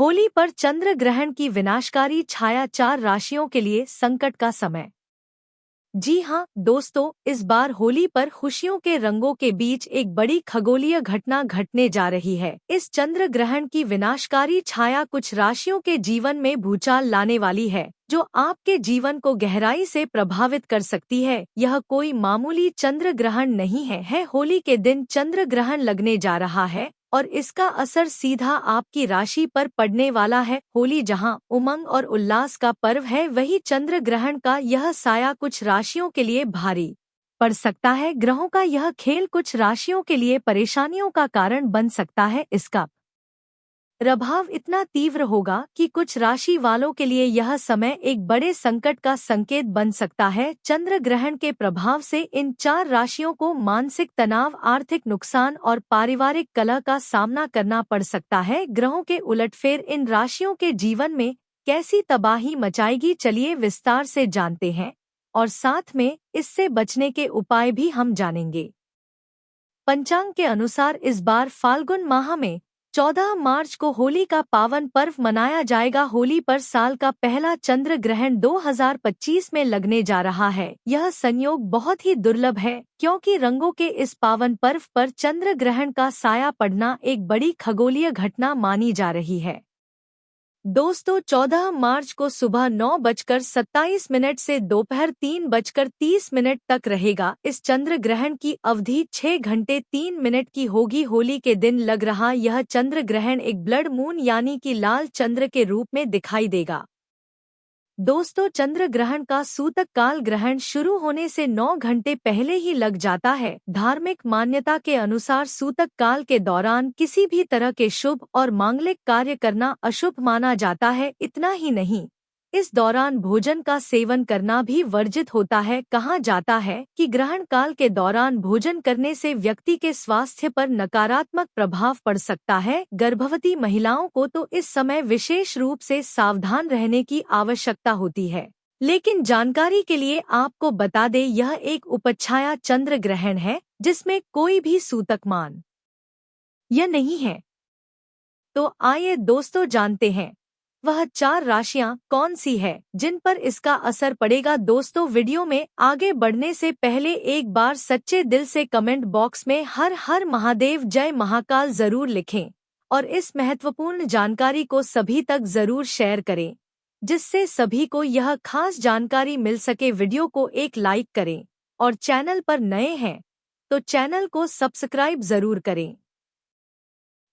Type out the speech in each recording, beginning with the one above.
होली पर चंद्र ग्रहण की विनाशकारी छाया 4 राशियों के लिए संकट का समय। जी हाँ दोस्तों, इस बार होली पर खुशियों के रंगों के बीच एक बड़ी खगोलीय घटना घटने जा रही है। इस चंद्र ग्रहण की विनाशकारी छाया कुछ राशियों के जीवन में भूचाल लाने वाली है, जो आपके जीवन को गहराई से प्रभावित कर सकती है। यह कोई मामूली चंद्र ग्रहण नहीं है। होली के दिन चंद्र ग्रहण लगने जा रहा है और इसका असर सीधा आपकी राशि पर पड़ने वाला है। होली जहां उमंग और उल्लास का पर्व है, वही चंद्र ग्रहण का यह साया कुछ राशियों के लिए भारी पड़ सकता है। ग्रहों का यह खेल कुछ राशियों के लिए परेशानियों का कारण बन सकता है। इसका प्रभाव इतना तीव्र होगा कि कुछ राशि वालों के लिए यह समय एक बड़े संकट का संकेत बन सकता है। चंद्र ग्रहण के प्रभाव से इन 4 राशियों को मानसिक तनाव, आर्थिक नुकसान और पारिवारिक कलह का सामना करना पड़ सकता है। ग्रहों के उलटफेर इन राशियों के जीवन में कैसी तबाही मचाएगी, चलिए विस्तार से जानते हैं और साथ में इससे बचने के उपाय भी हम जानेंगे। पंचांग के अनुसार इस बार फाल्गुन माह में 14 मार्च को होली का पावन पर्व मनाया जाएगा। होली पर साल का पहला चंद्र ग्रहण 2025 में लगने जा रहा है। यह संयोग बहुत ही दुर्लभ है, क्योंकि रंगों के इस पावन पर्व पर चंद्र ग्रहण का साया पड़ना एक बड़ी खगोलीय घटना मानी जा रही है। दोस्तों, 14 मार्च को सुबह 9:27 से दोपहर 3:30 तक रहेगा। इस चंद्र ग्रहण की अवधि 6 घंटे 3 मिनट की होगी। होली के दिन लग रहा यह चंद्र ग्रहण एक ब्लड मून यानी कि लाल चंद्र के रूप में दिखाई देगा। दोस्तों, चंद्र ग्रहण का सूतक काल ग्रहण शुरू होने से 9 घंटे पहले ही लग जाता है। धार्मिक मान्यता के अनुसार सूतक काल के दौरान किसी भी तरह के शुभ और मांगलिक कार्य करना अशुभ माना जाता है। इतना ही नहीं, इस दौरान भोजन का सेवन करना भी वर्जित होता है। कहा जाता है कि ग्रहण काल के दौरान भोजन करने से व्यक्ति के स्वास्थ्य पर नकारात्मक प्रभाव पड़ सकता है। गर्भवती महिलाओं को तो इस समय विशेष रूप से सावधान रहने की आवश्यकता होती है। लेकिन जानकारी के लिए आपको बता दें, यह एक उपछाया चंद्र ग्रहण है, जिसमें कोई भी सूतक मान यह नहीं है। तो आइए दोस्तों जानते हैं वह 4 राशियां कौन सी है जिन पर इसका असर पड़ेगा। दोस्तों, वीडियो में आगे बढ़ने से पहले एक बार सच्चे दिल से कमेंट बॉक्स में हर हर महादेव जय महाकाल जरूर लिखें और इस महत्वपूर्ण जानकारी को सभी तक जरूर शेयर करें, जिससे सभी को यह खास जानकारी मिल सके। वीडियो को एक लाइक करें और चैनल पर नए हैं तो चैनल को सब्सक्राइब जरूर करें।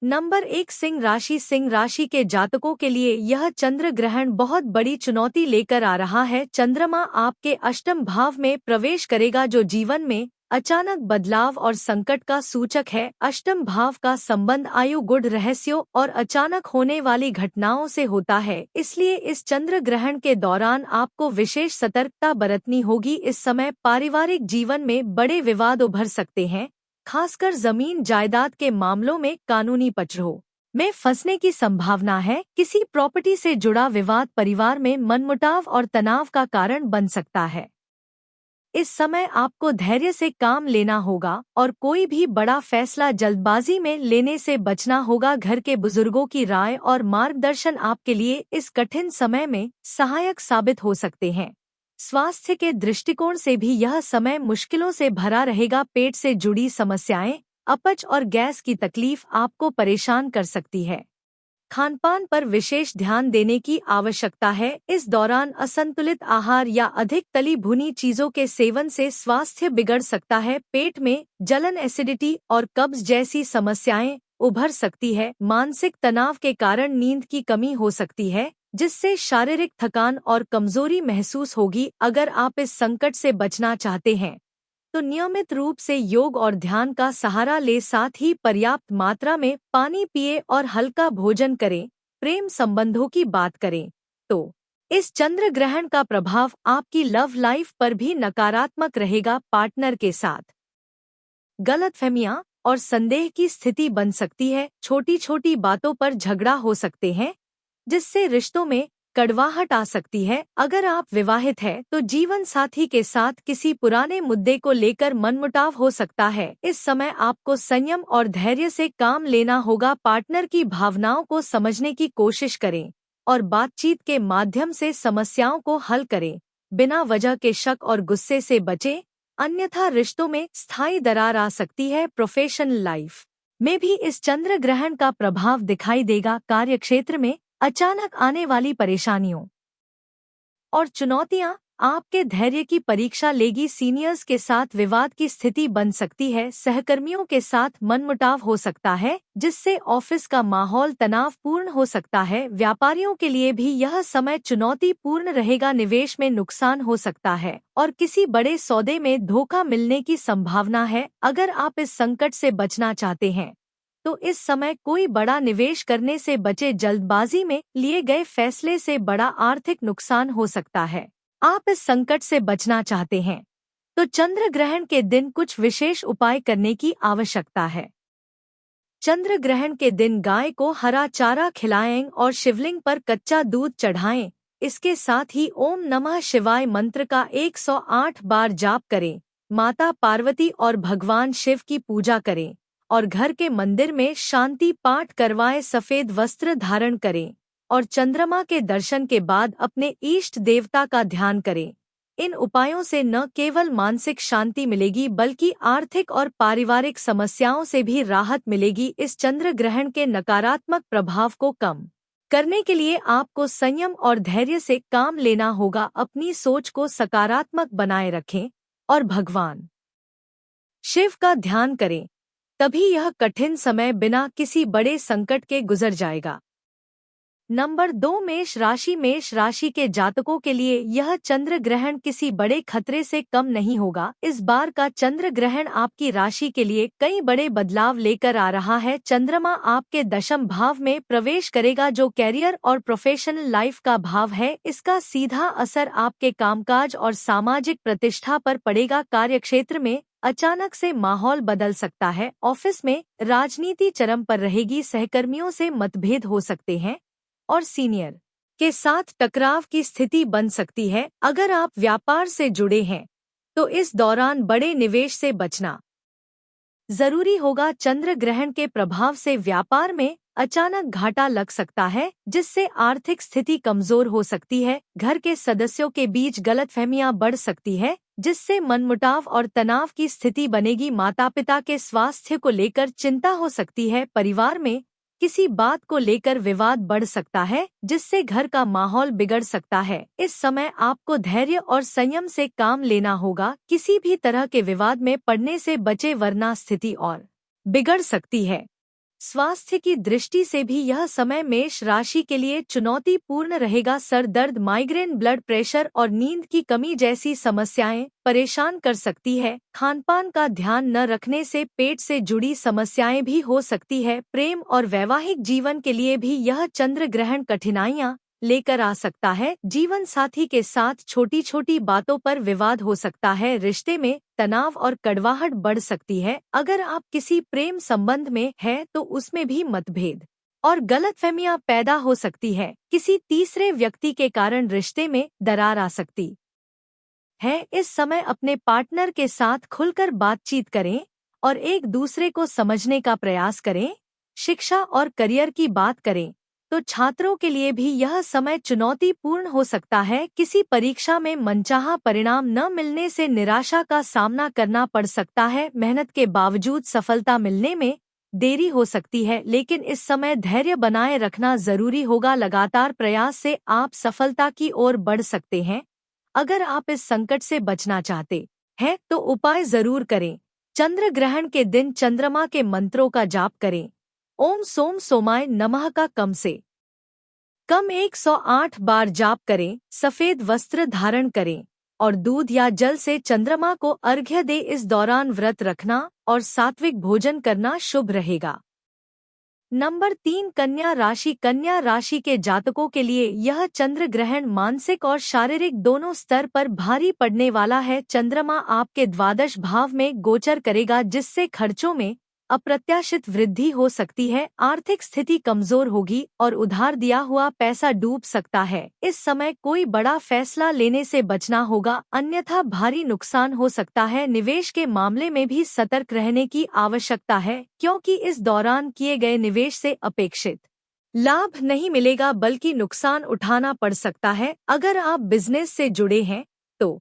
नंबर 1, सिंह राशि। सिंह राशि के जातकों के लिए यह चंद्र ग्रहण बहुत बड़ी चुनौती लेकर आ रहा है। चंद्रमा आपके अष्टम भाव में प्रवेश करेगा, जो जीवन में अचानक बदलाव और संकट का सूचक है। अष्टम भाव का संबंध आयु, गुड रहस्यों और अचानक होने वाली घटनाओं से होता है। इसलिए इस चंद्र ग्रहण के दौरान आपको विशेष सतर्कता बरतनी होगी। इस समय पारिवारिक जीवन में बड़े विवाद उभर सकते हैं, खासकर जमीन जायदाद के मामलों में कानूनी पचड़ों में फंसने की संभावना है। किसी प्रॉपर्टी से जुड़ा विवाद परिवार में मनमुटाव और तनाव का कारण बन सकता है। इस समय आपको धैर्य से काम लेना होगा और कोई भी बड़ा फैसला जल्दबाजी में लेने से बचना होगा। घर के बुजुर्गों की राय और मार्गदर्शन आपके लिए इस कठिन समय में सहायक साबित हो सकते हैं। स्वास्थ्य के दृष्टिकोण से भी यह समय मुश्किलों से भरा रहेगा। पेट से जुड़ी समस्याएं, अपच और गैस की तकलीफ आपको परेशान कर सकती है। खानपान पर विशेष ध्यान देने की आवश्यकता है। इस दौरान असंतुलित आहार या अधिक तली भुनी चीजों के सेवन से स्वास्थ्य बिगड़ सकता है। पेट में जलन, एसिडिटी और कब्ज जैसी समस्याएं उभर सकती है। मानसिक तनाव के कारण नींद की कमी हो सकती है, जिससे शारीरिक थकान और कमजोरी महसूस होगी। अगर आप इस संकट से बचना चाहते हैं तो नियमित रूप से योग और ध्यान का सहारा ले, साथ ही पर्याप्त मात्रा में पानी पिए और हल्का भोजन करें। प्रेम संबंधों की बात करें तो इस चंद्र ग्रहण का प्रभाव आपकी लव लाइफ पर भी नकारात्मक रहेगा। पार्टनर के साथ गलतफहमियां और संदेह की स्थिति बन सकती है। छोटी छोटी बातों पर झगड़ा हो सकते हैं, जिससे रिश्तों में कड़वाहट आ सकती है। अगर आप विवाहित हैं तो जीवन साथी के साथ किसी पुराने मुद्दे को लेकर मनमुटाव हो सकता है। इस समय आपको संयम और धैर्य से काम लेना होगा। पार्टनर की भावनाओं को समझने की कोशिश करें और बातचीत के माध्यम से समस्याओं को हल करें। बिना वजह के शक और गुस्से से बचें, अन्यथा रिश्तों में स्थायी दरार आ सकती है। प्रोफेशनल लाइफ में भी इस चंद्र ग्रहण का प्रभाव दिखाई देगा। कार्यक्षेत्र में अचानक आने वाली परेशानियों और चुनौतियां आपके धैर्य की परीक्षा लेगी। सीनियर्स के साथ विवाद की स्थिति बन सकती है। सहकर्मियों के साथ मनमुटाव हो सकता है, जिससे ऑफिस का माहौल तनावपूर्ण हो सकता है। व्यापारियों के लिए भी यह समय चुनौतीपूर्ण रहेगा। निवेश में नुकसान हो सकता है और किसी बड़े सौदे में धोखा मिलने की संभावना है। अगर आप इस संकट से बचना चाहते हैं तो इस समय कोई बड़ा निवेश करने से बचे। जल्दबाजी में लिए गए फैसले से बड़ा आर्थिक नुकसान हो सकता है। आप इस संकट से बचना चाहते हैं तो चंद्र ग्रहण के दिन कुछ विशेष उपाय करने की आवश्यकता है। चंद्र ग्रहण के दिन गाय को हरा चारा खिलाएं और शिवलिंग पर कच्चा दूध चढ़ाएं। इसके साथ ही ओम नमः शिवाय मंत्र का 108 बार जाप करें। माता पार्वती और भगवान शिव की पूजा करें और घर के मंदिर में शांति पाठ करवाएं। सफेद वस्त्र धारण करें और चंद्रमा के दर्शन के बाद अपने इष्ट देवता का ध्यान करें। इन उपायों से न केवल मानसिक शांति मिलेगी बल्कि आर्थिक और पारिवारिक समस्याओं से भी राहत मिलेगी। इस चंद्र ग्रहण के नकारात्मक प्रभाव को कम करने के लिए आपको संयम और धैर्य से काम लेना होगा। अपनी सोच को सकारात्मक बनाए रखें और भगवान शिव का ध्यान करें, तभी यह कठिन समय बिना किसी बड़े संकट के गुजर जाएगा। नंबर 2, मेष राशि। मेष राशि के जातकों के लिए यह चंद्र ग्रहण किसी बड़े खतरे से कम नहीं होगा। इस बार का चंद्र ग्रहण आपकी राशि के लिए कई बड़े बदलाव लेकर आ रहा है। चंद्रमा आपके दशम भाव में प्रवेश करेगा, जो कैरियर और प्रोफेशनल लाइफ का भाव है। इसका सीधा असर आपके कामकाज और सामाजिक प्रतिष्ठा पर पड़ेगा। कार्यक्षेत्र में अचानक से माहौल बदल सकता है। ऑफिस में राजनीति चरम पर रहेगी। सहकर्मियों से मतभेद हो सकते हैं और सीनियर के साथ टकराव की स्थिति बन सकती है। अगर आप व्यापार से जुड़े हैं तो इस दौरान बड़े निवेश से बचना जरूरी होगा। चंद्र ग्रहण के प्रभाव से व्यापार में अचानक घाटा लग सकता है, जिससे आर्थिक स्थिति कमजोर हो सकती है। घर के सदस्यों के बीच गलतफहमियां बढ़ सकती है, जिससे मनमुटाव और तनाव की स्थिति बनेगी। माता-पिता के स्वास्थ्य को लेकर चिंता हो सकती है। परिवार में किसी बात को लेकर विवाद बढ़ सकता है, जिससे घर का माहौल बिगड़ सकता है। इस समय आपको धैर्य और संयम से काम लेना होगा। किसी भी तरह के विवाद में पड़ने से बचे, वरना स्थिति और बिगड़ सकती है। स्वास्थ्य की दृष्टि से भी यह समय मेष राशि के लिए चुनौतीपूर्ण रहेगा। सर दर्द, माइग्रेन, ब्लड प्रेशर और नींद की कमी जैसी समस्याएं परेशान कर सकती है। खानपान का ध्यान न रखने से पेट से जुड़ी समस्याएं भी हो सकती है। प्रेम और वैवाहिक जीवन के लिए भी यह चंद्र ग्रहण कठिनाइयां लेकर आ सकता है। जीवन साथी के साथ छोटी छोटी बातों पर विवाद हो सकता है। रिश्ते में तनाव और कड़वाहट बढ़ सकती है। अगर आप किसी प्रेम संबंध में हैं तो उसमें भी मतभेद और गलतफहमियां पैदा हो सकती है। किसी तीसरे व्यक्ति के कारण रिश्ते में दरार आ सकती है। इस समय अपने पार्टनर के साथ खुलकर बातचीत करें और एक दूसरे को समझने का प्रयास करें। शिक्षा और करियर की बात करें तो छात्रों के लिए भी यह समय चुनौतीपूर्ण हो सकता है। किसी परीक्षा में मनचाहा परिणाम न मिलने से निराशा का सामना करना पड़ सकता है। मेहनत के बावजूद सफलता मिलने में देरी हो सकती है, लेकिन इस समय धैर्य बनाए रखना जरूरी होगा। लगातार प्रयास से आप सफलता की ओर बढ़ सकते हैं। अगर आप इस संकट से बचना चाहते हैं तो उपाय जरूर करें। चंद्र ग्रहण के दिन चंद्रमा के मंत्रों का जाप करें। ओम सोम सोमाय नमः का कम से कम 108 बार जाप करें। सफेद वस्त्र धारण करें और दूध या जल से चंद्रमा को अर्घ्य दे। इस दौरान व्रत रखना और सात्विक भोजन करना शुभ रहेगा। नंबर 3, कन्या राशि। कन्या राशि के जातकों के लिए यह चंद्र ग्रहण मानसिक और शारीरिक दोनों स्तर पर भारी पड़ने वाला है। चंद्रमा आपके द्वादश भाव में गोचर करेगा, जिससे खर्चों में अप्रत्याशित वृद्धि हो सकती है, आर्थिक स्थिति कमजोर होगी और उधार दिया हुआ पैसा डूब सकता है। इस समय कोई बड़ा फैसला लेने से बचना होगा, अन्यथा भारी नुकसान हो सकता है। निवेश के मामले में भी सतर्क रहने की आवश्यकता है, क्योंकि इस दौरान किए गए निवेश से अपेक्षित लाभ नहीं मिलेगा बल्कि नुकसान उठाना पड़ सकता है। अगर आप बिजनेस से जुड़े हैं तो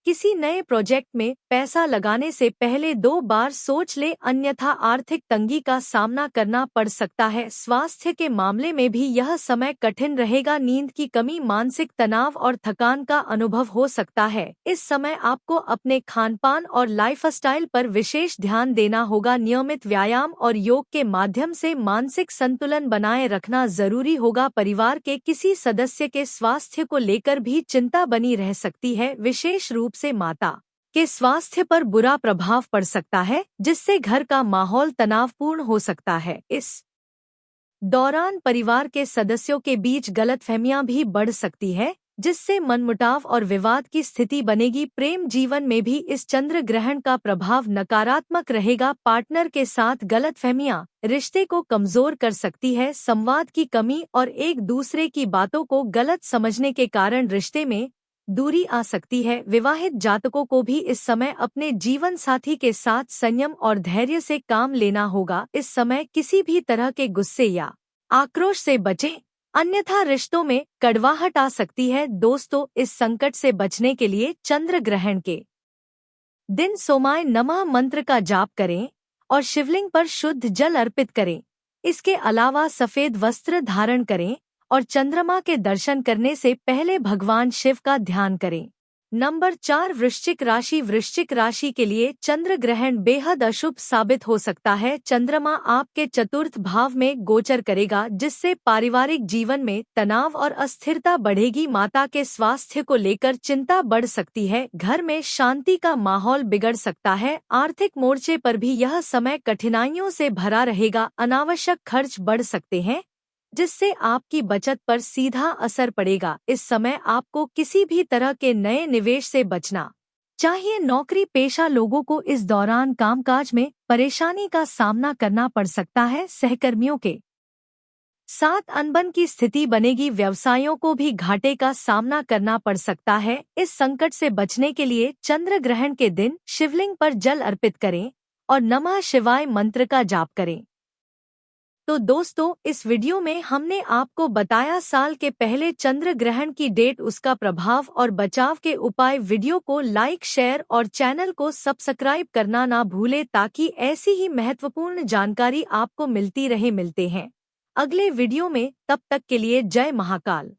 किसी नए प्रोजेक्ट में पैसा लगाने से पहले 2 बार सोच ले, अन्यथा आर्थिक तंगी का सामना करना पड़ सकता है। स्वास्थ्य के मामले में भी यह समय कठिन रहेगा। नींद की कमी, मानसिक तनाव और थकान का अनुभव हो सकता है। इस समय आपको अपने खानपान और लाइफस्टाइल पर विशेष ध्यान देना होगा। नियमित व्यायाम और योग के माध्यम से मानसिक संतुलन बनाए रखना जरूरी होगा। परिवार के किसी सदस्य के स्वास्थ्य को लेकर भी चिंता बनी रह सकती है, विशेष रूप से माता के स्वास्थ्य पर बुरा प्रभाव पड़ सकता है, जिससे घर का माहौल तनावपूर्ण हो सकता है। इस दौरान परिवार के सदस्यों के बीच गलतफहमियां भी बढ़ सकती है, जिससे मनमुटाव और विवाद की स्थिति बनेगी। प्रेम जीवन में भी इस चंद्र ग्रहण का प्रभाव नकारात्मक रहेगा। पार्टनर के साथ गलतफहमियां रिश्ते को कमजोर कर सकती है। संवाद की कमी और एक दूसरे की बातों को गलत समझने के कारण रिश्ते में दूरी आ सकती है। विवाहित जातकों को भी इस समय अपने जीवन साथी के साथ संयम और धैर्य से काम लेना होगा। इस समय किसी भी तरह के गुस्से या आक्रोश से बचें, अन्यथा रिश्तों में कड़वाहट आ सकती है। दोस्तों, इस संकट से बचने के लिए चंद्र ग्रहण के दिन सोमाय नमः मंत्र का जाप करें और शिवलिंग पर शुद्ध जल अर्पित करें। इसके अलावा सफेद वस्त्र धारण करें और चंद्रमा के दर्शन करने से पहले भगवान शिव का ध्यान करें। नंबर 4, वृश्चिक राशि। वृश्चिक राशि के लिए चंद्र ग्रहण बेहद अशुभ साबित हो सकता है। चंद्रमा आपके चतुर्थ भाव में गोचर करेगा, जिससे पारिवारिक जीवन में तनाव और अस्थिरता बढ़ेगी। माता के स्वास्थ्य को लेकर चिंता बढ़ सकती है। घर में शांति का माहौल बिगड़ सकता है। आर्थिक मोर्चे पर भी यह समय कठिनाइयों से भरा रहेगा। अनावश्यक खर्च बढ़ सकते हैं, जिससे आपकी बचत पर सीधा असर पड़ेगा। इस समय आपको किसी भी तरह के नए निवेश से बचना चाहिए। नौकरी पेशा लोगों को इस दौरान कामकाज में परेशानी का सामना करना पड़ सकता है। सहकर्मियों के साथ अनबन की स्थिति बनेगी। व्यवसायों को भी घाटे का सामना करना पड़ सकता है। इस संकट से बचने के लिए चंद्र ग्रहण के दिन शिवलिंग पर जल अर्पित करें और नमः शिवाय मंत्र का जाप करें। तो दोस्तों, इस वीडियो में हमने आपको बताया साल के पहले चंद्र ग्रहण की डेट, उसका प्रभाव और बचाव के उपाय। वीडियो को लाइक, शेयर और चैनल को सब्सक्राइब करना ना भूले, ताकि ऐसी ही महत्वपूर्ण जानकारी आपको मिलती रहे। मिलते हैं अगले वीडियो में, तब तक के लिए जय महाकाल।